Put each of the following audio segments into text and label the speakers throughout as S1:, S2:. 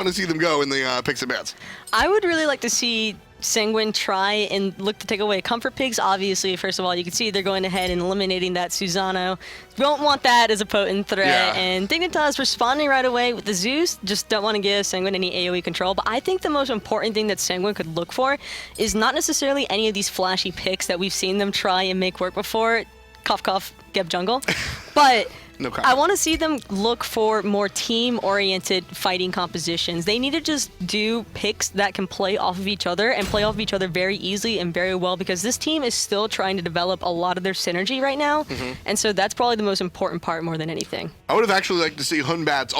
S1: want to see them go in the picks and bans?
S2: I would really like to see Sanguine try and look to take away comfort pigs. Obviously, first of all, you can see they're going ahead and eliminating that Susano. We don't want that as a potent threat.
S1: Yeah.
S2: And Dignitas responding right away with the Zeus. Just don't want to give Sanguine any AoE control. But I think the most important thing that Sanguine could look for is not necessarily any of these flashy picks that we've seen them try and make work before. Cough, cough, Geb Jungle. But
S1: No
S2: I want to see them look for more team-oriented fighting compositions. They need to just do picks that can play off of each other and play off of each other very easily and very well, because this team is still trying to develop a lot of their synergy right now. And so that's probably the most important part more than anything.
S1: I would have actually liked to see Hunbats.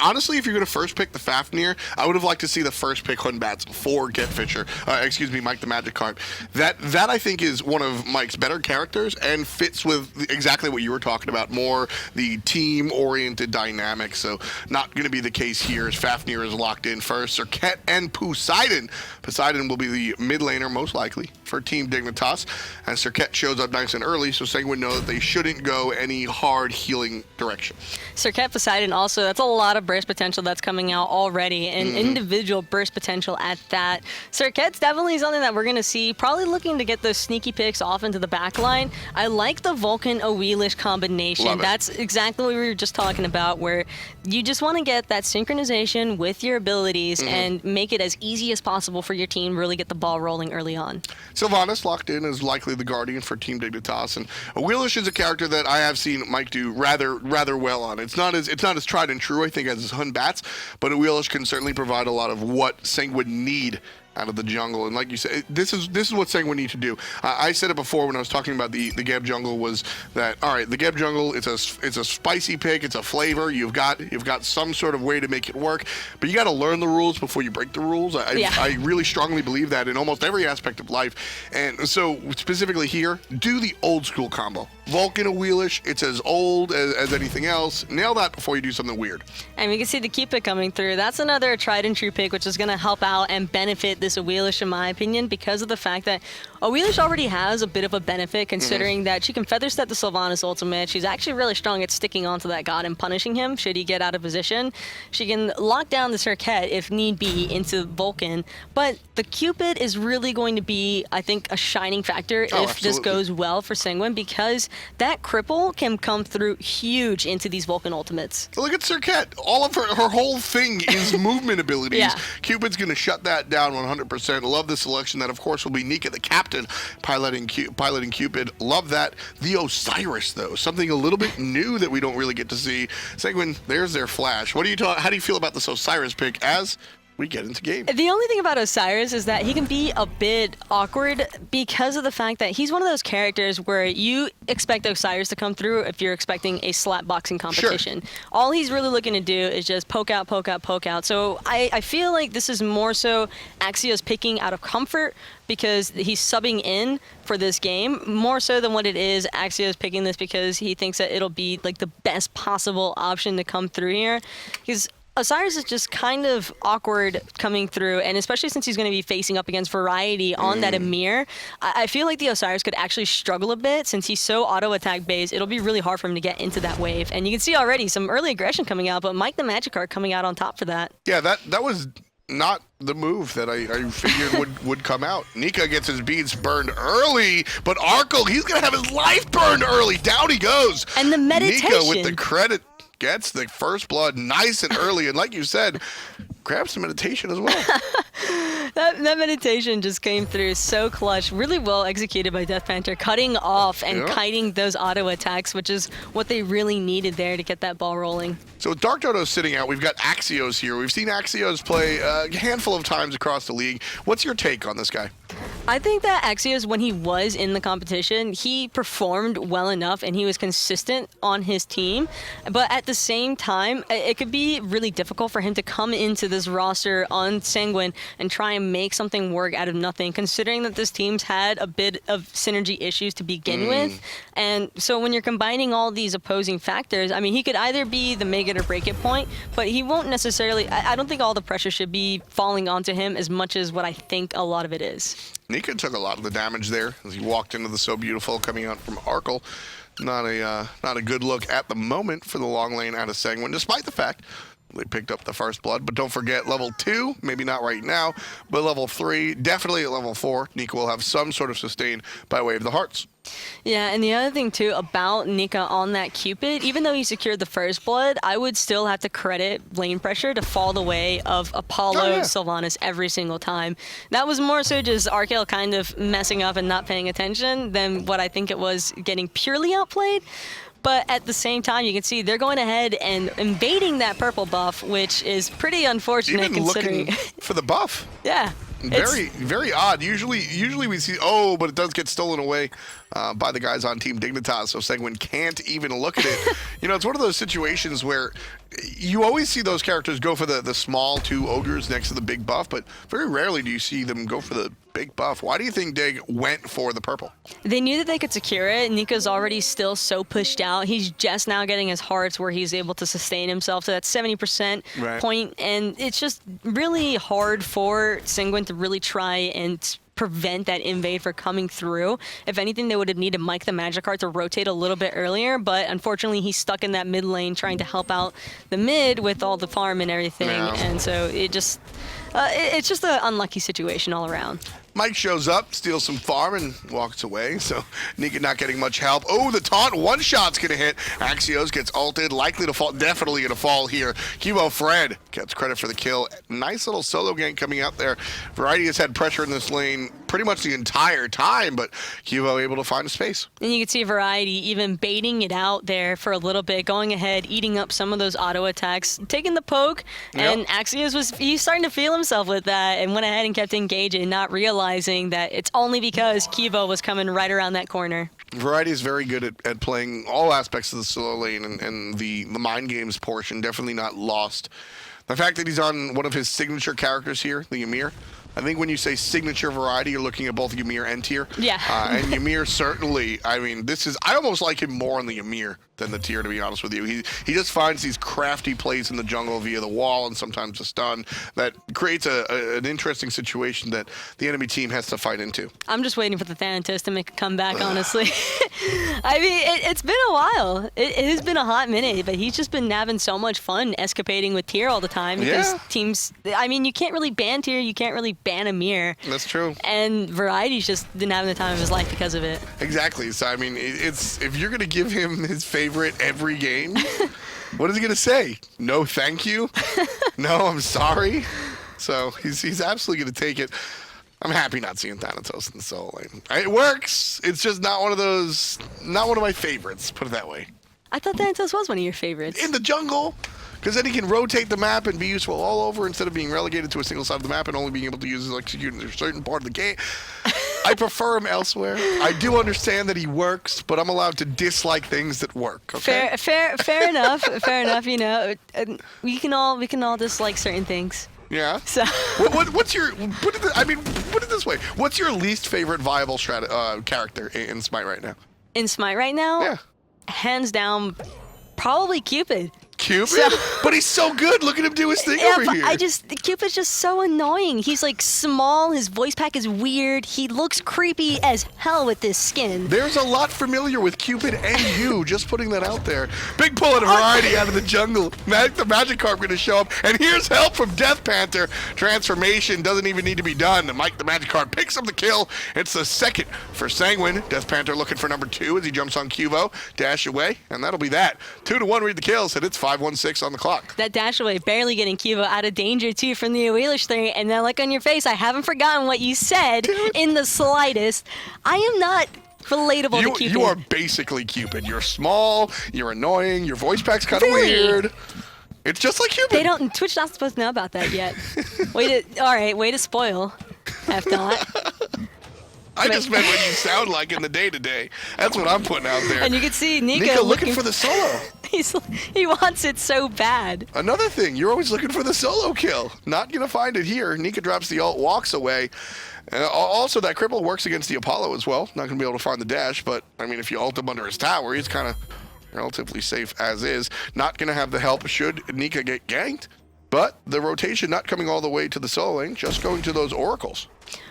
S1: Honestly, if you're going to first pick the Fafnir, I would have liked to see the first pick Hunbats for Get Fisher. Mike the Magikarp. That I think is one of Mike's better characters and fits with exactly what you were talking about, more the team-oriented dynamic. So not going to be the case here as Fafnir is locked in first. Serket and Poseidon. Poseidon will be the mid laner, most likely, for Team Dignitas. And Serket shows up nice and early, so Sanguine know that they shouldn't go any hard healing direction.
S2: Serket Poseidon also, that's a lot of burst potential that's coming out already, and individual burst potential at that. Serket's definitely something that we're going to see, probably looking to get those sneaky picks off into the back line. I like the Vulcan Awelish combination. That's exactly what we were just talking about, where you just want to get that synchronization with your abilities and make it as easy as possible for your team, really get the ball rolling early on.
S1: Sylvanas locked in is likely the Guardian for Team Dignitas, and Awelish is a character that I have seen Mike do rather well on. It's not as tried and true, I think, as his Hunbats, but Awelish can certainly provide a lot of what Sanguine need out of the jungle. And like you said, this is what Sanguine need to do. I said it before when I was talking about the Geb jungle, was that, all right, the Geb jungle, it's a spicy pick, it's a flavor, you've got some sort of way to make it work, but you got to learn the rules before you break the rules. I really strongly believe that in almost every aspect of life. And so specifically here, do the old school combo. Vulcan Awelish, it's as old as anything else. Nail that before you do something weird.
S2: And we can see the Cupid coming through. That's another tried and true pick, which is going to help out and benefit this Awelish, in my opinion, because of the fact that Awelish already has a bit of a benefit, considering that she can feather step the Sylvanas ultimate. She's actually really strong at sticking onto that god and punishing him should he get out of position. She can lock down the Serket if need be into Vulcan, but the Cupid is really going to be, I think, a shining factor if this goes well for Sanguine, because that cripple can come through huge into these Vulcan ultimates.
S1: Look at Serket. All of her whole thing is movement abilities.
S2: Yeah.
S1: Cupid's going to shut that down 100%. Love the selection. That, of course, will be Nika, the captain, piloting Cupid. Love that. The Osiris, though, something a little bit new that we don't really get to see. Sanguine, there's their flash. How do you feel about this Osiris pick as we get into game?
S2: The only thing about Osiris is that he can be a bit awkward because of the fact that he's one of those characters where you expect Osiris to come through if you're expecting a slap boxing competition. Sure. All he's really looking to do is just poke out, poke out, poke out. So I feel like this is more so Axios picking out of comfort because he's subbing in for this game, more so than what it is Axios picking this because he thinks that it'll be like the best possible option to come through here. Because Osiris is just kind of awkward coming through, and especially since he's going to be facing up against Variety on that Emir, I feel like the Osiris could actually struggle a bit since he's so auto-attack based. It'll be really hard for him to get into that wave, and you can see already some early aggression coming out, but Mike the Magikarp coming out on top for that.
S1: Yeah, that was not the move that I figured would come out. Nika gets his beads burned early, but Arkle, he's going to have his life burned early. Down he goes.
S2: And the meditation.
S1: Nika with the credit. Gets the first blood nice and early, and like you said, grab some meditation as well.
S2: That meditation just came through so clutch, really well executed by Death Panther, cutting off and kiting those auto attacks, which is what they really needed there to get that ball rolling.
S1: So with Dark Dodo sitting out, we've got Axios here. We've seen Axios play a handful of times across the league. What's your take on this guy?
S2: I think that Axios, when he was in the competition, he performed well enough and he was consistent on his team. But at the same time, it could be really difficult for him to come into this roster on Sanguine and try and make something work out of nothing, considering that this team's had a bit of synergy issues to begin with. And so when you're combining all these opposing factors, I mean, he could either be the make it or break it point, but he won't necessarily, I don't think all the pressure should be falling onto him as much as what I think a lot of it is.
S1: Nika took a lot of the damage there as he walked into the So Beautiful coming out from Arkle. Not a good look at the moment for the long lane out of Sanguine, despite the fact They picked up the first blood, but don't forget level 2, maybe not right now, but level 3, definitely at level 4, Nika will have some sort of sustain by way of the hearts.
S2: Yeah, and the other thing too about Nika on that Cupid, even though he secured the first blood, I would still have to credit lane pressure to fall the way of Apollo Sylvanas every single time. That was more so just Arcale kind of messing up and not paying attention than what I think it was getting purely outplayed. But at the same time, you can see they're going ahead and invading that purple buff, which is pretty unfortunate
S1: Even
S2: considering.
S1: looking for the buff.
S2: Yeah.
S1: Very odd. Usually we see, but it does get stolen away by the guys on Team Dignitas, so Sanguine can't even look at it. It's one of those situations where you always see those characters go for the small 2 ogres next to the big buff, but very rarely do you see them go for the big buff. Why do you think Dig went for the purple?
S2: They knew that they could secure it. Nika's already still so pushed out. He's just now getting his hearts where he's able to sustain himself to that 70% point, and it's just really hard for Sanguine to really try and prevent that invade from coming through. If anything, they would have needed Mike the Magikarp to rotate a little bit earlier, but unfortunately he's stuck in that mid lane trying to help out the mid with all the farm and everything, and so it's just an unlucky situation all around.
S1: Mike shows up, steals some farm, and walks away, so Nika not getting much help. Oh, the taunt, one shot's gonna hit. Axios gets ulted, likely to fall, definitely gonna fall here. Hugo Fred gets credit for the kill. Nice little solo gank coming out there. Variety has had pressure in this lane pretty much the entire time, but Hugo able to find a space.
S2: And you can see Variety even baiting it out there for a little bit, going ahead, eating up some of those auto attacks, taking the poke, and Axios he's starting to feel himself with that, and went ahead and kept engaging, not realizing that it's only because Kivo was coming right around that corner.
S1: Variety is very good at playing all aspects of the solo lane, and the mind games portion definitely not lost. The fact that he's on one of his signature characters here, the Ymir, I think when you say signature Variety, you're looking at both Ymir and Tyr.
S2: Yeah.
S1: And Ymir certainly, I almost like him more on the Ymir than the Tyr, to be honest with you. He just finds these crafty plays in the jungle via the wall and sometimes a stun that creates an interesting situation that the enemy team has to fight into.
S2: I'm just waiting for the Thanatos to make a comeback, honestly. It's been a while. It has been a hot minute, but he's just been having so much fun escapading with Tyr all the time because teams, you can't really ban Tyr, you can't really ban Ymir.
S1: That's true.
S2: And Variety's just been having the time of his life because of it.
S1: Exactly. So, it's if you're going to give him his favorite every game, what is he going to say? No, thank you? No, I'm sorry? So, he's absolutely going to take it. I'm happy not seeing Thanatos in the solo lane. It works. It's just not one of my favorites, put it that way.
S2: I thought Thanatos was one of your favorites.
S1: In the jungle. Because then he can rotate the map and be useful all over instead of being relegated to a single side of the map and only being able to use his execute in a certain part of the game. I prefer him elsewhere. I do understand that he works, but I'm allowed to dislike things that work. Okay?
S2: Fair enough. Fair enough. We can all dislike certain things.
S1: Yeah.
S2: So
S1: what's your put it this way? What's your least favorite viable character in SMITE right now?
S2: In SMITE right now?
S1: Yeah.
S2: Hands down, probably Cupid.
S1: Cupid? But he's so good. Look at him do his thing over here.
S2: Cupid's just so annoying. He's like small, his voice pack is weird, he looks creepy as hell with this skin.
S1: There's a lot familiar with Cupid and you, just putting that out there. Big pull of Variety out of the jungle. The Magikarp gonna show up, and here's help from Death Panther. Transformation doesn't even need to be done. Mike the Magikarp picks up the kill. It's the second for Sanguine. Death Panther looking for number 2 as he jumps on Cuvo. Dash away, and that'll be that. 2-1 read the kills, and it's 5:16 on the clock.
S2: That dash away, barely getting Cuvo out of danger too from the Wheelish thing, and then look on your face, I haven't forgotten what you said in the slightest. I am not relatable to Cupid.
S1: You are basically Cupid. You're small, you're annoying, your voice pack's kind of weird. It's just like Cupid.
S2: Twitch not supposed to know about that yet. Way to spoil. Have not.
S1: I just meant what you sound like in the day-to-day. That's what I'm putting out there.
S2: And you can see Nika
S1: looking for the solo.
S2: He wants it so bad.
S1: Another thing, you're always looking for the solo kill. Not going to find it here. Nika drops the ult, walks away. Also, that cripple works against the Apollo as well. Not going to be able to find the dash, but, if you ult him under his tower, he's kind of relatively safe as is. Not going to have the help should Nika get ganked. But the rotation not coming all the way to the solo lane, just going to those oracles.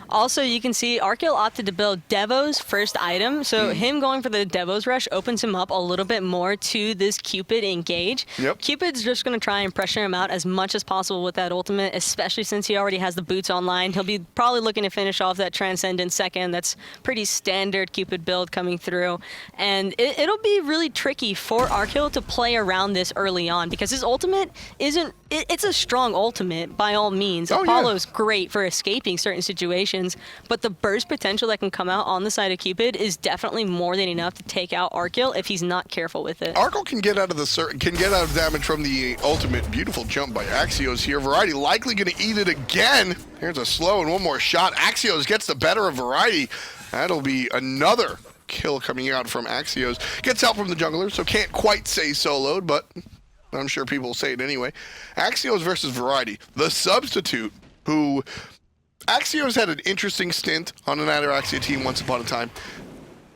S2: Also, you can see Arceal opted to build Devo's first item, so him going for the Devo's Rush opens him up a little bit more to this Cupid engage.
S1: Yep.
S2: Cupid's just going to try and pressure him out as much as possible with that ultimate, especially since he already has the boots online. He'll be probably looking to finish off that Transcendent second. That's pretty standard Cupid build coming through. And it'll be really tricky for Arceal to play around this early on because his ultimate isn't... It's a strong ultimate by all means. Apollo's great for escaping certain situations, but the burst potential that can come out on the side of Cupid is definitely more than enough to take out Arceal if he's not careful with it.
S1: Arceal can get out of damage from the ultimate. Beautiful jump by Axios here. Variety likely going to eat it again. Here's a slow and one more shot. Axios gets the better of Variety. That'll be another kill coming out from Axios. Gets help from the jungler, so can't quite say soloed, but I'm sure people will say it anyway. Axios versus Variety, the substitute, who Axios had an interesting stint on an Ataraxia team once upon a time.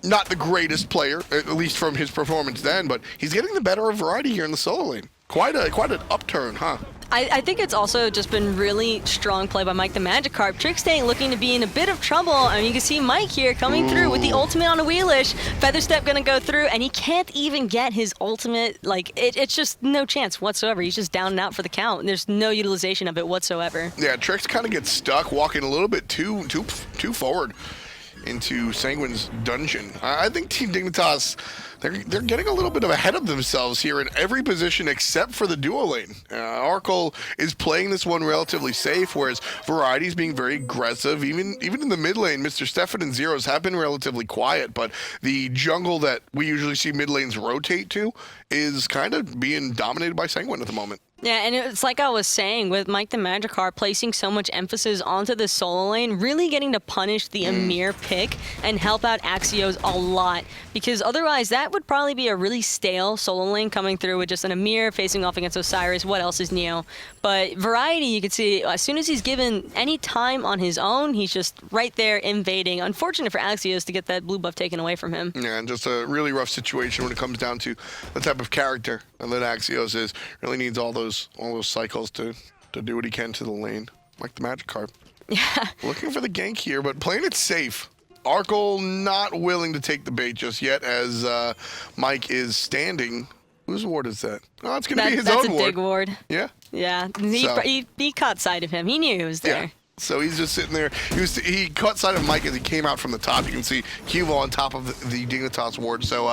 S1: Not the greatest player, at least from his performance then, but he's getting the better of Variety here in the solo lane. Quite an upturn, huh?
S2: I think it's also just been really strong play by Mike the Magikarp. Trickstang looking to be in a bit of trouble. I mean, you can see Mike here coming through with the ultimate on a Wheelish. Featherstep gonna go through, and he can't even get his ultimate. Like, it's just no chance whatsoever. He's just down and out for the count, and there's no utilization of it whatsoever.
S1: Yeah, Trix kind of gets stuck walking a little bit too forward into Sanguine's dungeon. I think Team Dignitas, they're getting a little bit ahead of themselves here in every position except for the duo lane. Arceal is playing this one relatively safe, whereas Variety's being very aggressive. Even in the mid lane, Mr. Stefan and Zeros have been relatively quiet, but the jungle that we usually see mid lanes rotate to is kind of being dominated by Sanguine at the moment.
S2: Yeah, and it's like I was saying, with Mike the Magikarp placing so much emphasis onto the solo lane, really getting to punish the Amir pick and help out Axios a lot, because otherwise that would probably be a really stale solo lane coming through with just an Amir facing off against Osiris. What else is Neo? But Variety, you can see, as soon as he's given any time on his own, he's just right there invading. Unfortunate for Axios to get that blue buff taken away from him.
S1: Yeah, and just a really rough situation when it comes down to the type of character that Axios is. Really needs all those cycles to do what he can to the lane, like the Magikarp.
S2: Yeah.
S1: Looking for the gank here, but playing it safe. Arceal not willing to take the bait just yet, as Mike is standing. Whose ward is that? Oh, it's going to be his own ward.
S2: That's a dig ward.
S1: Yeah?
S2: Yeah. He caught sight of him. He knew he was there.
S1: Yeah. So he's just sitting there. He caught sight of Mike as he came out from the top. You can see Cubo on top of the Dignitas ward. So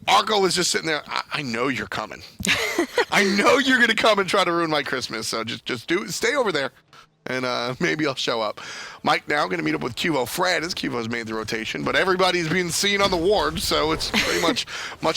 S1: Arceal was just sitting there. I know you're coming. I know you're going to come and try to ruin my Christmas. So just stay over there, and maybe I'll show up. Mike now going to meet up with Cubo Fred, as Cubo's made the rotation, but everybody's been seen on the ward, so it's pretty much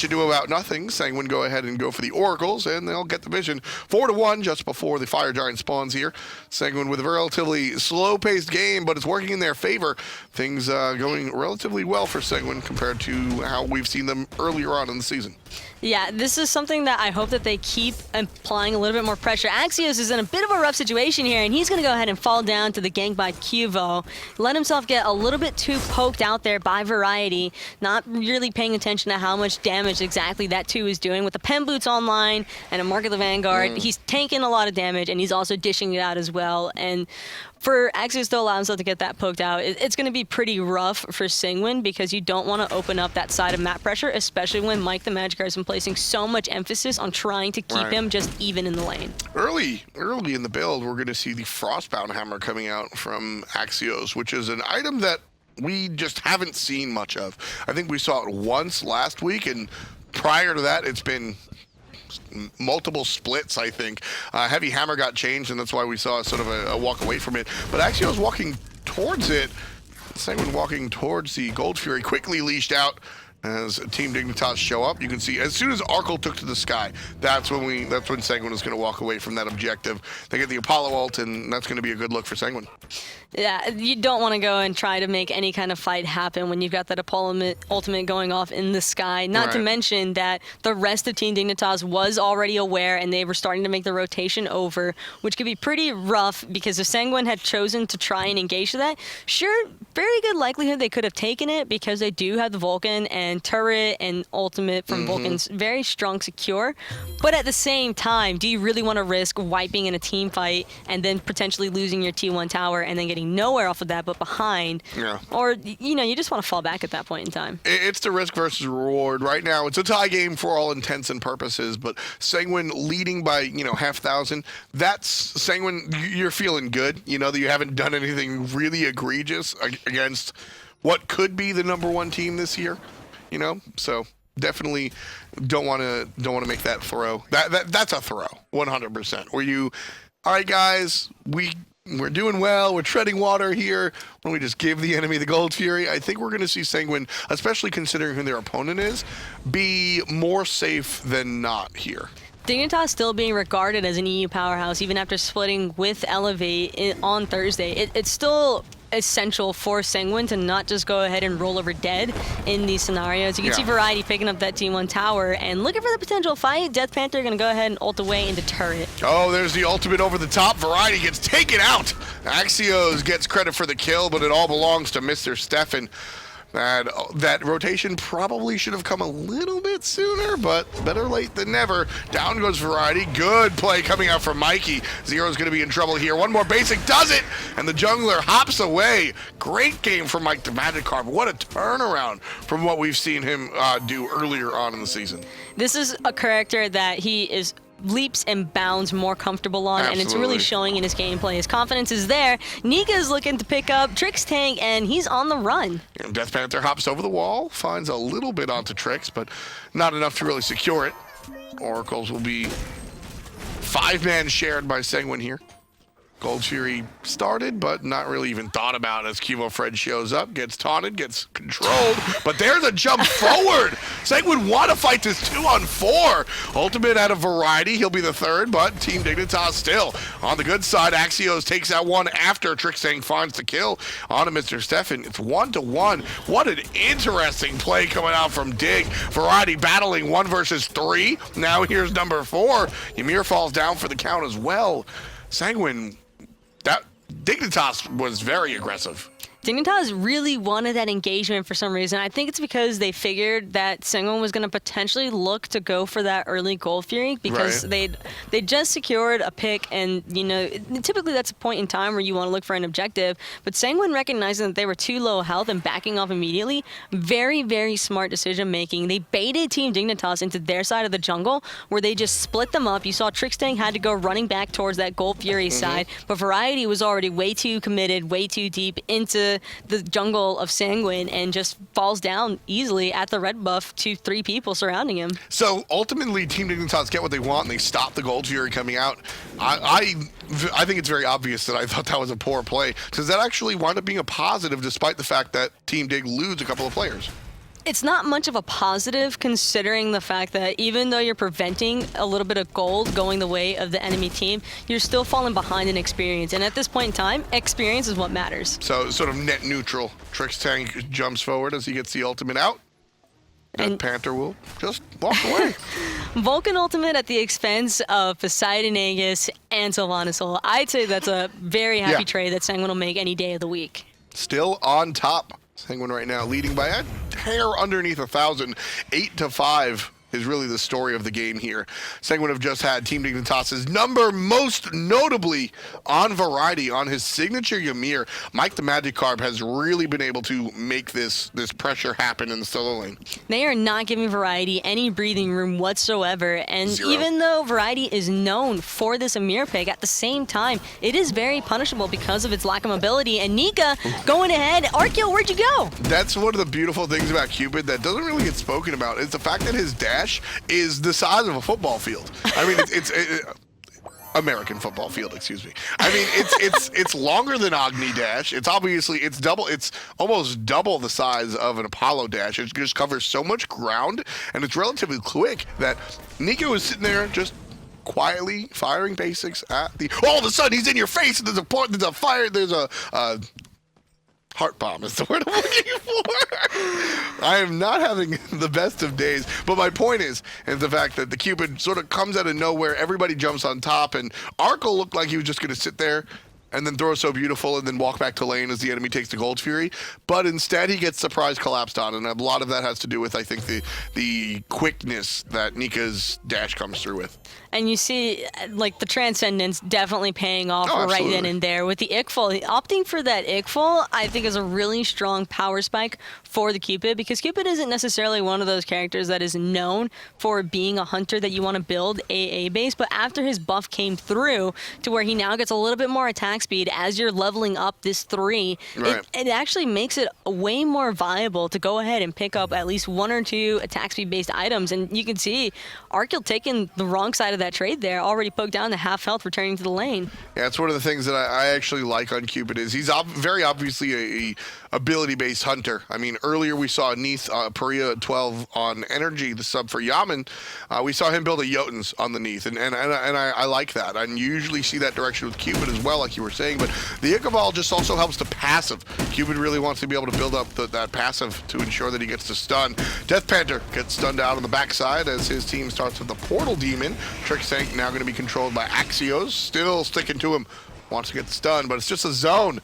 S1: ado about nothing. Sanguine go ahead and go for the Oracles, and they'll get the vision 4-1 just before the Fire Giant spawns here. Sanguine with a relatively slow-paced game, but it's working in their favor. Things going relatively well for Sanguine compared to how we've seen them earlier on in the season.
S2: Yeah, this is something that I hope that they keep applying a little bit more pressure. Axios is in a bit of a rough situation here, and he's going to go ahead and fall down to the gank by Cubo. Let himself get a little bit too poked out there by Variety, not really paying attention to how much damage exactly that 2 is doing. With the Pen Boots online and a Mark of the Vanguard, he's tanking a lot of damage, and he's also dishing it out as well. And for Axios to allow himself to get that poked out, it's going to be pretty rough for Sanguine, because you don't want to open up that side of map pressure, especially when Mike the Magikarp has been placing so much emphasis on trying to keep him just even in the lane.
S1: Early in the build, we're going to see the Frostbound Hammer coming out from Axios, which is an item that we just haven't seen much of. I think we saw it once last week, and prior to that, it's been multiple splits, I think. Heavy Hammer got changed, and that's why we saw sort of a walk away from it. But Axios walking towards it. Sanguine walking towards the Gold Fury, quickly leashed out as Team Dignitas show up. You can see as soon as Arceal took to the sky, that's when Sanguine was going to walk away from that objective. They get the Apollo ult, and that's going to be a good look for Sanguine.
S2: Yeah, you don't want to go and try to make any kind of fight happen when you've got that Apollo ultimate going off in the sky. Not to mention that the rest of Team Dignitas was already aware, and they were starting to make the rotation over, which could be pretty rough, because if Sanguine had chosen to try and engage that, sure, very good likelihood they could have taken it, because they do have the Vulcan, and and turret and ultimate from Vulcan's very strong secure. But at the same time, do you really want to risk wiping in a team fight and then potentially losing your T1 tower and then getting nowhere off of that but behind?
S1: Yeah.
S2: Or, you just want to fall back at that point in time.
S1: It's the risk versus reward. Right now, it's a tie game for all intents and purposes, but Sanguine leading by, 5,000, that's Sanguine, you're feeling good, that you haven't done anything really egregious against what could be the number one team this year, so definitely don't want to make that throw. That's a throw, 100%. Where all right, guys, we're doing well. We're treading water here. When we just give the enemy the Gold Fury, I think we're going to see Sanguine, especially considering who their opponent is, be more safe than not here.
S2: Dignitas still being regarded as an EU powerhouse even after splitting with Elevate on Thursday. It's still essential for Sanguine to not just go ahead and roll over dead in these scenarios. You can see Variety picking up that T1 tower and looking for the potential fight. Death Panther going to go ahead and ult away into turret.
S1: Oh, there's the ultimate over the top. Variety gets taken out. Axios gets credit for the kill, but it all belongs to Mr. Stefan. That rotation probably should have come a little bit sooner, but better late than never. Down goes Variety. Good play coming out from Mikey. Zero's going to be in trouble here. One more basic does it, and the jungler hops away. Great game from Mike the Magikarp. What a turnaround from what we've seen him do earlier on in the season.
S2: This is a character that he is leaps and bounds more comfortable on, and it's really showing in his gameplay. His confidence is there. Nika is looking to pick up Trix tank, and he's on the run.
S1: And Death Panther hops over the wall, finds a little bit onto Trix, but not enough to really secure it. Oracles will be 5-man shared by Sanguine here. Gold Fury started, but not really even thought about as Cubo Fred shows up, gets taunted, gets controlled, but there's a jump forward. Sanguine want to fight this 2-on-4. Ultimate out of Variety, he'll be the third, but Team Dignitas still on the good side. Axios takes out one after Trixang finds the kill onto Mr. Stefan. It's 1-1. What an interesting play coming out from Dig. Variety battling 1 versus 3. Now here's number 4. Ymir falls down for the count as well. Sanguine, that Dignitas was very aggressive.
S2: Dignitas really wanted that engagement for some reason. I think it's because they figured that Sanguine was going to potentially look to go for that early Gold Fury because they just secured a pick, and typically that's a point in time where you want to look for an objective. But Sanguine, recognizing that they were too low health and backing off immediately, very, very smart decision making. They baited Team Dignitas into their side of the jungle where they just split them up. You saw Trixtang had to go running back towards that Gold Fury side, but Variety was already way too committed, way too deep into the jungle of Sanguine and just falls down easily at the red buff to 3 people surrounding him.
S1: So ultimately, Team Dignitas get what they want and they stop the Gold Fury coming out. I think it's very obvious that I thought that was a poor play, because that actually wound up being a positive despite the fact that Team Dig lose a couple of players.
S2: It's not much of a positive considering the fact that even though you're preventing a little bit of gold going the way of the enemy team, you're still falling behind in experience. And at this point in time, experience is what matters.
S1: So sort of net neutral. Trixtang jumps forward as he gets the ultimate out. And Panther will just walk away.
S2: Vulcan ultimate at the expense of Poseidon Aegis and Sylvanas Soul. I'd say that's a very happy trade that Sanguine will make any day of the week.
S1: Still on top. Sanguine right now leading by a hair underneath 1,000. 8-5 is really the story of the game here. Sanguine have just had Team Dignitas' number, most notably on Variety, on his signature Ymir. Mike the Magikarp has really been able to make this pressure happen in the solo lane.
S2: They are not giving Variety any breathing room whatsoever, and even though Variety is known for this Ymir pick, at the same time, it is very punishable because of its lack of mobility, and Nika going ahead. Archeo, where'd you go?
S1: That's one of the beautiful things about Cupid that doesn't really get spoken about, is the fact that his dash is the size of a football field. I mean, it's American football field, excuse me. I mean, it's longer than Agni Dash. It's almost double the size of an Apollo Dash. It just covers so much ground, and it's relatively quick that Nico is sitting there just quietly firing basics at the. All of a sudden, he's in your face. And there's a fire. There's a heart bomb is the word I'm looking for. I am not having the best of days, but my point is the fact that the Cupid sort of comes out of nowhere, everybody jumps on top, and Arkle looked like he was just going to sit there and then throw So Beautiful and then walk back to lane as the enemy takes the Gold Fury. But instead, he gets surprise collapsed on, and a lot of that has to do with, I think, the quickness that Nika's dash comes through with.
S2: And you see, like, the Transcendence definitely paying off right
S1: absolutely.
S2: then and there. With the Ickfall, opting for that Ickfall, I think, is a really strong power spike for the Cupid, because Cupid isn't necessarily one of those characters that is known for being a hunter that you want to build AA base, but after his buff came through to where he now gets a little bit more attack speed as you're leveling up this 3,
S1: Right.
S2: it actually makes it way more viable to go ahead and pick up at least 1 or 2 attack speed based items. And you can see Arkil taking the wrong side of that trade there, already poked down to half health, returning to the lane.
S1: Yeah, it's one of the things that I actually like on Cupid is he's very obviously a ability-based hunter. I mean, earlier we saw Neath Paria 12 on Energy, the sub for Yaman. We saw him build a Jotuns on the Neath, and I like that. And you usually see that direction with Cupid as well, like you were saying. But the Ichabod just also helps the passive. Cupid really wants to be able to build up that passive to ensure that he gets the stun. Death Panther gets stunned out on the backside as his team starts with the Portal Demon. Trickstank now going to be controlled by Axios, still sticking to him. Wants to get the stun, but it's just a zone.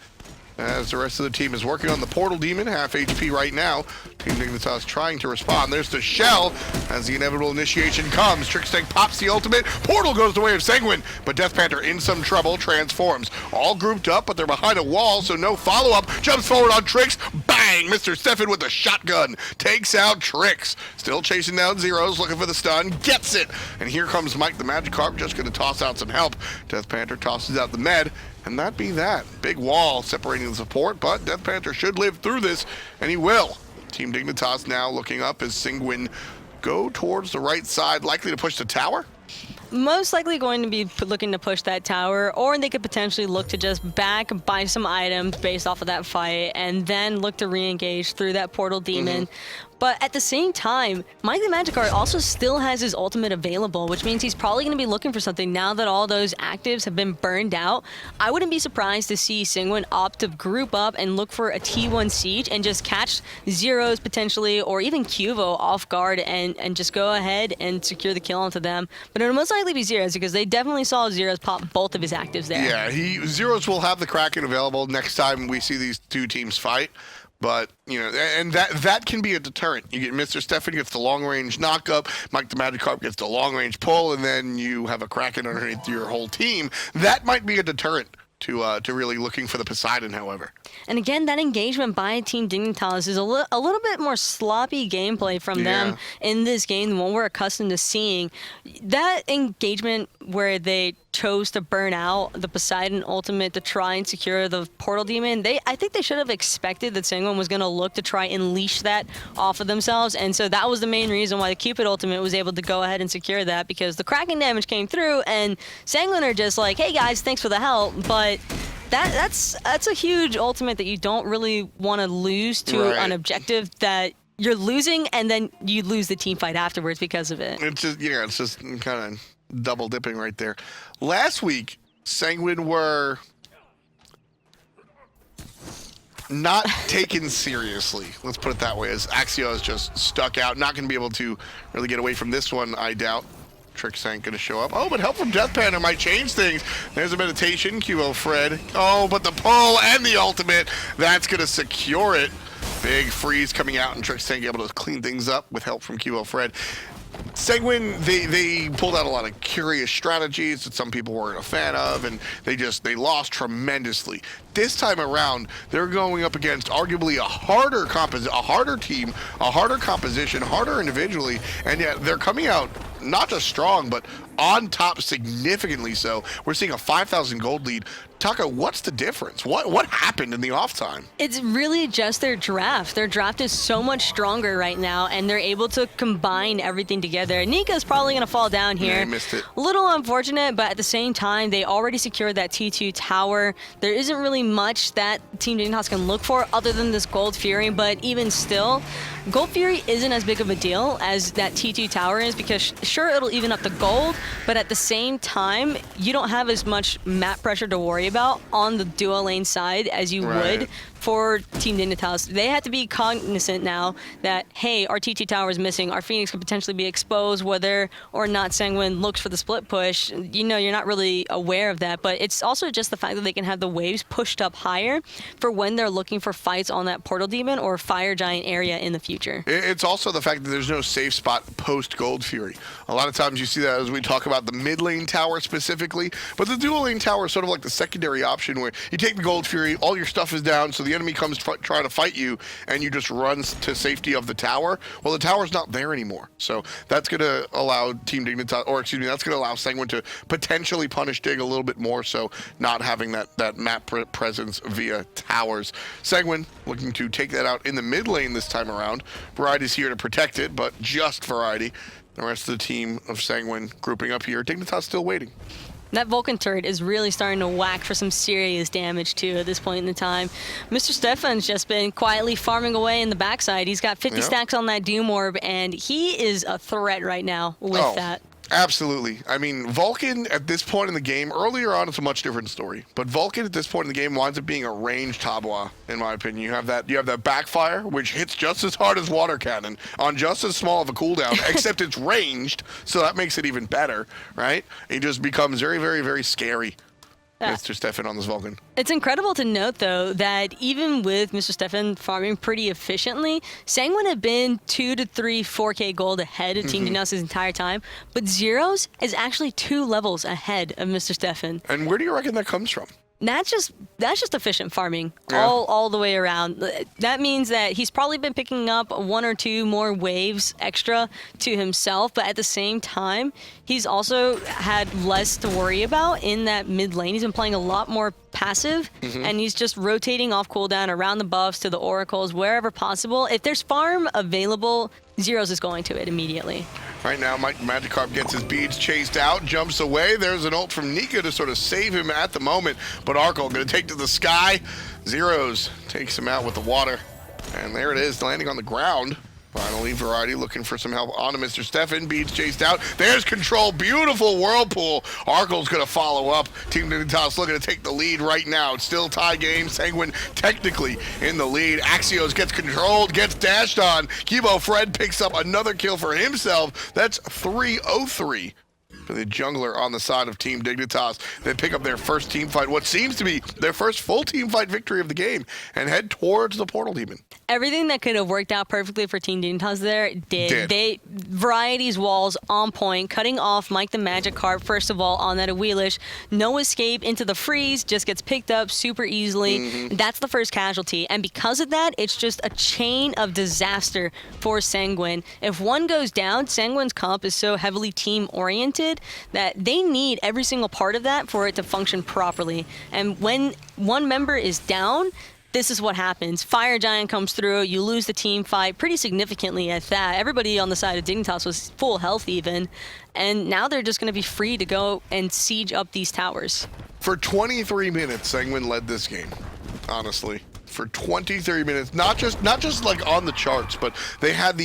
S1: As the rest of the team is working on the Portal Demon, half HP right now. Team Dignitas trying to respond. There's the Shell as the inevitable initiation comes. Trickstank pops the ultimate. Portal goes the way of Sanguine, but Death Panther in some trouble transforms. All grouped up, but they're behind a wall, so no follow-up. Jumps forward on Trix. Bang! Mr. Stefan with the shotgun takes out Trix. Still chasing down Zeros, looking for the stun. Gets it! And here comes Mike the Magikarp, just going to toss out some help. Death Panther tosses out the med. And that be that. Big wall separating the support, but Death Panther should live through this, and he will. Team Dignitas now looking up as Sanguine go towards the right side, likely to push the tower.
S2: Most likely going to be looking to push that tower, or they could potentially look to just back, buy some items based off of that fight, and then look to re-engage through that Portal Demon. But at the same time, Mike the Magikarp also still has his ultimate available, which means he's probably going to be looking for something now that all those actives have been burned out. I wouldn't be surprised to see Sanguine opt to group up and look for a T1 siege and just catch Zeros potentially, or even Cuvo off guard and just go ahead and secure the kill onto them. But it'll most likely be Zeros, because they definitely saw Zeros pop both of his actives there.
S1: Yeah, Zeros will have the Kraken available next time we see these two teams fight. But, you know, and that can be a deterrent. You get Mr. Stefan gets the long-range knock-up, Mike the Magikarp gets the long-range pull, and then you have a Kraken underneath your whole team. That might be a deterrent to really looking for the Poseidon, however.
S2: And again, that engagement by Team Dignitas is a little bit more sloppy gameplay from them in this game than what we're accustomed to seeing. That engagement where they chose to burn out the Poseidon ultimate to try and secure the Portal Demon, I think they should have expected that Sanguine was going to look to try and leash that off of themselves, and so that was the main reason why the Cupid ultimate was able to go ahead and secure that, because the Kraken damage came through, and Sanguine are just like, hey guys, thanks for the help, but that's a huge ultimate that you don't really want to lose to an objective that you're losing, and then you lose the team fight afterwards because of it.
S1: It's just kind of double dipping right there. Last week, Sanguine were not taken seriously. Let's put it that way, as Axio is just stuck out, not going to be able to really get away from this one, I doubt. Trickstank going to show up. Oh, but help from Death Panther might change things. There's a meditation, QO Fred. Oh, but the pull and the ultimate, that's going to secure it. Big freeze coming out, and Trickstank able to clean things up with help from QO Fred. Sanguine, they pulled out a lot of curious strategies that some people weren't a fan of, and they lost tremendously. This time around, they're going up against arguably a harder team, a harder composition, harder individually, and yet they're coming out not just strong, but on top significantly so. We're seeing a 5,000 gold lead. Taka, what's the difference? What happened in the off time?
S2: It's really just their draft. Their draft is so much stronger right now, and they're able to combine everything together. Nika's probably going to fall down here.
S1: Yeah, I missed it.
S2: A little unfortunate, but at the same time, they already secured that T2 tower. There isn't really much that Team Dignitas can look for other than this Gold Fury, but even still, Gold Fury isn't as big of a deal as that T2 tower is, because sure, it'll even up the gold, but at the same time, you don't have as much map pressure to worry worry about on the dual lane side as you would for Team Dignitas. They have to be cognizant now that, hey, our TT tower is missing. Our Phoenix could potentially be exposed, whether or not Sanguine looks for the split push. You know, you're not really aware of that, but it's also just the fact that they can have the waves pushed up higher for when they're looking for fights on that Portal Demon or Fire Giant area in the future.
S1: It's also the fact that there's no safe spot post Gold Fury. A lot of times you see that as we talk about the mid lane tower specifically, but the dual lane tower is sort of like the secondary option where you take the Gold Fury, all your stuff is down, so the enemy comes try to fight you, and you just run to safety of the tower. Well, the tower's not there anymore, so that's going to allow Team Dignitas, or excuse me, that's going to allow Sanguine to potentially punish Dig a little bit more, so not having that map presence via towers. Sanguine looking to take that out in the mid lane this time around. Variety's here to protect it, but just Variety. The rest of the team of Sanguine grouping up here. Dignitas still waiting.
S2: That Vulcan turret is really starting to whack for some serious damage, too, at this point in the time. Mr. Stefan's just been quietly farming away in the backside. He's got 50 stacks on that Doom Orb, and he is a threat right now with that.
S1: Absolutely. I mean, Vulcan at this point in the game, earlier on it's a much different story, but Vulcan at this point in the game winds up being a ranged Tabua, in my opinion. You have that backfire, which hits just as hard as Water Cannon on just as small of a cooldown, except it's ranged, so that makes it even better, right? It just becomes very, very, very scary. Mr. Stefan on this Vulcan.
S2: It's incredible to note, though, that even with Mr. Stefan farming pretty efficiently, Sanguine had been 2 to 3 4K gold ahead of Team Dignitas his entire time, but Zeros is actually 2 levels ahead of Mr. Stefan.
S1: And where do you reckon that comes from?
S2: That's just efficient farming all the way around. That means that he's probably been picking up 1 or 2 more waves extra to himself, but at the same time, he's also had less to worry about in that mid lane. He's been playing a lot more passive, and he's just rotating off cooldown around the buffs to the oracles, wherever possible. If there's farm available, Zeros is going to it immediately.
S1: Right now, Mike Magikarp gets his beads chased out, jumps away. There's an ult from Nika to sort of save him at the moment, but Arkle going to take to the sky. Zeros takes him out with the water, and there it is, landing on the ground. Finally, Variety looking for some help on to Mr. Stefan. Beads chased out. There's Control. Beautiful Whirlpool. Arkle's going to follow up. Team Dignitas looking to take the lead right now. It's still tie game. Sanguine technically in the lead. Axios gets controlled, gets dashed on. Kibo Fred picks up another kill for himself. That's 3-0-3 for the jungler on the side of Team Dignitas. They pick up their first team fight, what seems to be their first full team fight victory of the game, and head towards the Portal Demon.
S2: Everything that could have worked out perfectly for Team Dignitas there did. Variety's walls on point, cutting off Mike the Magikarp, first of all, on that Wheelish. No escape into the freeze, just gets picked up super easily. That's the first casualty. And because of that, it's just a chain of disaster for Sanguine. If one goes down, Sanguine's comp is so heavily team-oriented that they need every single part of that for it to function properly. And when one member is down, this is what happens. Fire Giant comes through, you lose the team fight pretty significantly at that. Everybody on the side of Dignitas was full health even, and now they're just going to be free to go and siege up these towers.
S1: For 23 minutes, Sanguine led this game, honestly. For 23 minutes, not just like on the charts, but they had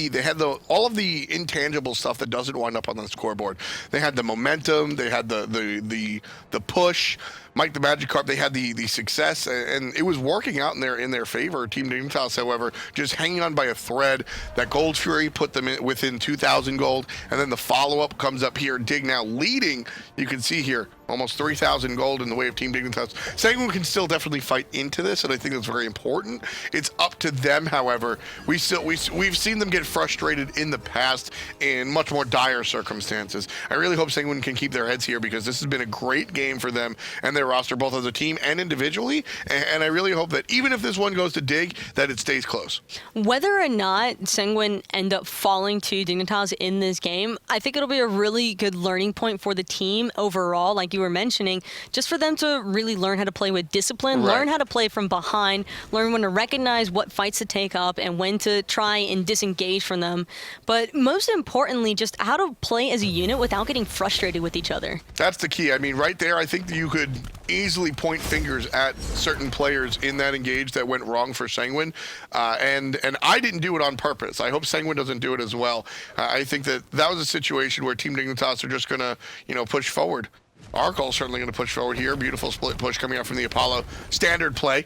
S1: all of the intangible stuff that doesn't wind up on the scoreboard. They had the momentum, they had the push. Mike the Magikarp, they had the success, and it was working out in their favor. Team Dignitas, however, just hanging on by a thread. That Gold Fury put them within 2,000 gold, and then the follow-up comes up here. Dig now leading. You can see here almost 3,000 gold in the way of Team Dignitas. Sanguine can still definitely fight into this, and I think that's very important. It's up to them, however. We've seen them get frustrated in the past in much more dire circumstances. I really hope Sanguine can keep their heads here, because this has been a great game for them and their roster, both as a team and individually. And I really hope that even if this one goes to Dig, that it stays close.
S2: Whether or not Sanguine end up falling to Dignitas in this game, I think it'll be a really good learning point for the team overall, like you were mentioning, just for them to really learn how to play with discipline, learn how to play from behind, learn when to recognize what fights to take up and when to try and disengage from them. But most importantly, just how to play as a unit without getting frustrated with each other.
S1: That's the key. I mean, right there, I think that you could easily point fingers at certain players in that engage that went wrong for Sanguine, and I didn't do it on purpose. I hope Sanguine doesn't do it as well. I think that was a situation where Team Dignitas are just gonna, push forward. Arkle certainly going to push forward here. Beautiful split push coming out from the Apollo. Standard play.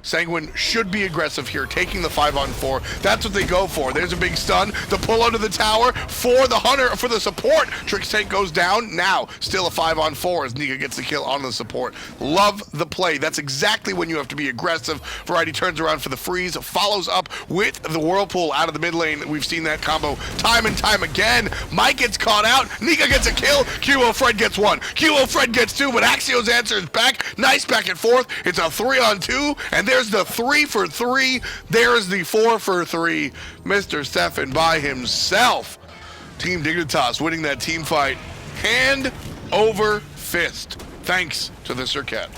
S1: Sanguine should be aggressive here, taking the 5-on-4. That's what they go for. There's a big stun. The pull under the tower for the Hunter, for the support. Trix Tank goes down. Now, still a 5-on-4 as Nika gets the kill on the support. Love the play. That's exactly when you have to be aggressive. Variety turns around for the freeze, follows up with the Whirlpool out of the mid lane. We've seen that combo time and time again. Mike gets caught out. Nika gets a kill. QO Fred gets one. QO Fred gets two, but Axios answers back. Nice back and forth. It's a 3-on-2, and there's the 3 for 3. There's the 4 for 3. Mr. Stefan by himself. Team Dignitas winning that team fight hand over fist. Thanks to the Surcat.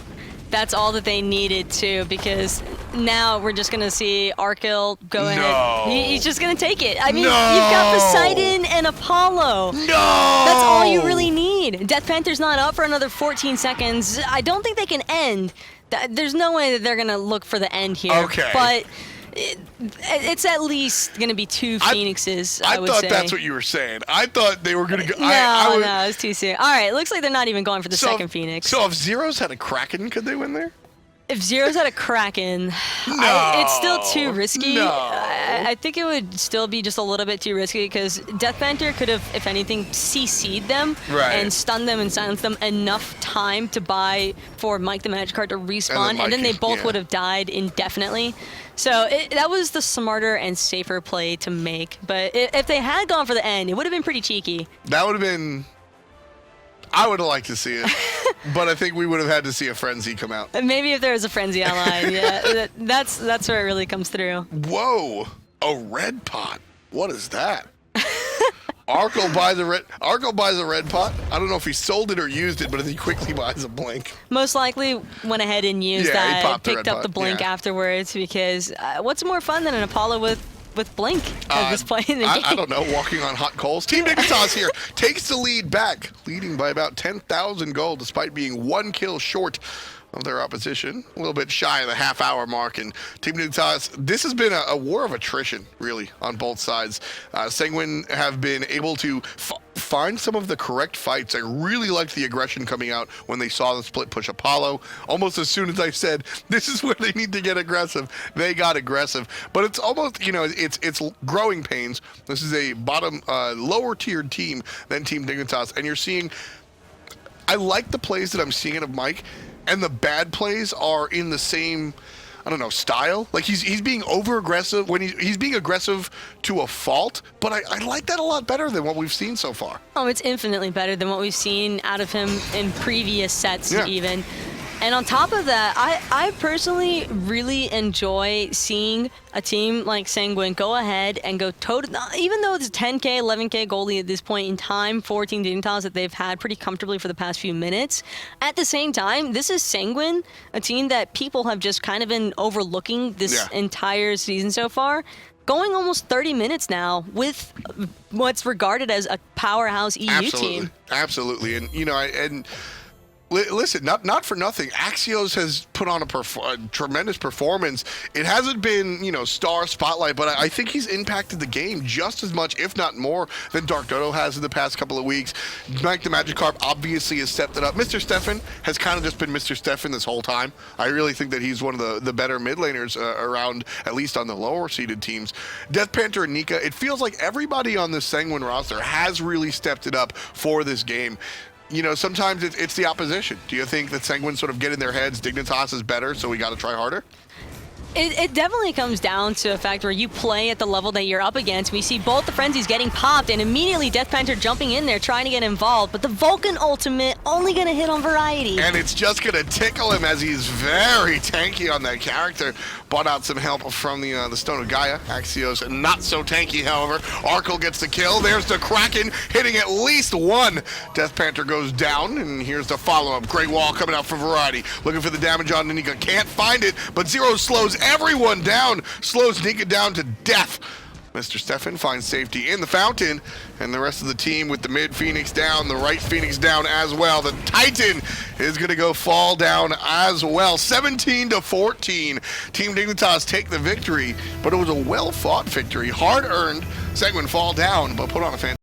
S2: That's all that they needed to, because now we're just going to see Arkle go ahead. He's just going to take it. I mean, you've got Poseidon and Apollo.
S1: No!
S2: That's all you really need. Death Panther's not up for another 14 seconds. I don't think they can end. There's no way that they're going to look for the end here.
S1: Okay.
S2: But it's at least going to be 2 Phoenixes, I would say.
S1: I thought that's what you were saying. I thought they were going to go.
S2: No, it's too soon. All right, looks like they're not even going for the second Phoenix.
S1: So if Zeros had a Kraken, could they win there?
S2: If Zeros had a Kraken, it's still too risky. I think it would still be just a little bit too risky, because Death Panther could have, if anything, CC'd them and stunned them and silenced them enough time to buy for Mike the Magikarp to respawn, and then they both would have died indefinitely. So that was the smarter and safer play to make. But if they had gone for the end, it would have been pretty cheeky.
S1: That would have been... I would have liked to see it, but I think we would have had to see a Frenzy come out.
S2: Maybe if there was a Frenzy online, yeah. That's where it really comes through.
S1: Whoa, a red pot. What is that? Arkle buys a red pot. I don't know if he sold it or used it, but he quickly buys a blink.
S2: Most likely went ahead and used that, picked up the blink afterwards, because what's more fun than an Apollo with Blink at this point in the game?
S1: I don't know, walking on hot coals. Team Dignitas here takes the lead back, leading by about 10,000 gold, despite being 1 kill short of their opposition. A little bit shy of the half-hour mark. And Team Dignitas, this has been a war of attrition, really, on both sides. Sanguine have been able to find some of the correct fights. I really liked the aggression coming out when they saw the split push Apollo. Almost as soon as I said, this is where they need to get aggressive, they got aggressive. But it's almost, it's growing pains. This is a bottom, lower tiered team than Team Dignitas. And you're seeing, I like the plays that I'm seeing out of Mike, and the bad plays are in the same, I don't know, style. Like he's being over aggressive when he's being aggressive to a fault, but I like that a lot better than what we've seen so far.
S2: Oh, it's infinitely better than what we've seen out of him in previous sets even. And on top of that, I personally really enjoy seeing a team like Sanguine go ahead and go even though it's 10K, 11K goalie at this point in time for Team Dignitas that they've had pretty comfortably for the past few minutes. At the same time, this is Sanguine, a team that people have just kind of been overlooking this entire season so far. Going almost 30 minutes now with what's regarded as a powerhouse EU team.
S1: Absolutely. And, listen, not for nothing. Axios has put on a tremendous performance. It hasn't been, star spotlight, but I think he's impacted the game just as much, if not more, than Dark Dodo has in the past couple of weeks. Mike the Magikarp obviously has stepped it up. Mr. Stefan has kind of just been Mr. Stefan this whole time. I really think that he's one of the better mid laners around, at least on the lower seeded teams. Death Panther and Nika, it feels like everybody on this Sanguine roster has really stepped it up for this game. Sometimes it's the opposition. Do you think that Sanguine sort of get in their heads, Dignitas is better, so we got to try harder?
S2: It definitely comes down to a fact where you play at the level that you're up against. We see both the frenzies getting popped, and immediately Death Panther jumping in there trying to get involved, but the Vulcan ultimate only going to hit on Variety.
S1: And it's just going to tickle him as he's very tanky on that character. Bought out some help from the Stone of Gaia. Axios not so tanky, however. Arkle gets the kill. There's the Kraken hitting at least one. Death Panther goes down, and here's the follow-up. Great Wall coming out for Variety. Looking for the damage on Nika. Can't find it, but Zero slows everyone down, slows Nika down to death. Mr. Stefan finds safety in the fountain, and the rest of the team with the mid Phoenix down, the right Phoenix down as well. The Titan is going to go fall down as well. 17-14. Team Dignitas take the victory, but it was a well-fought victory. Hard-earned. Sanguine fall down, but put on a fantastic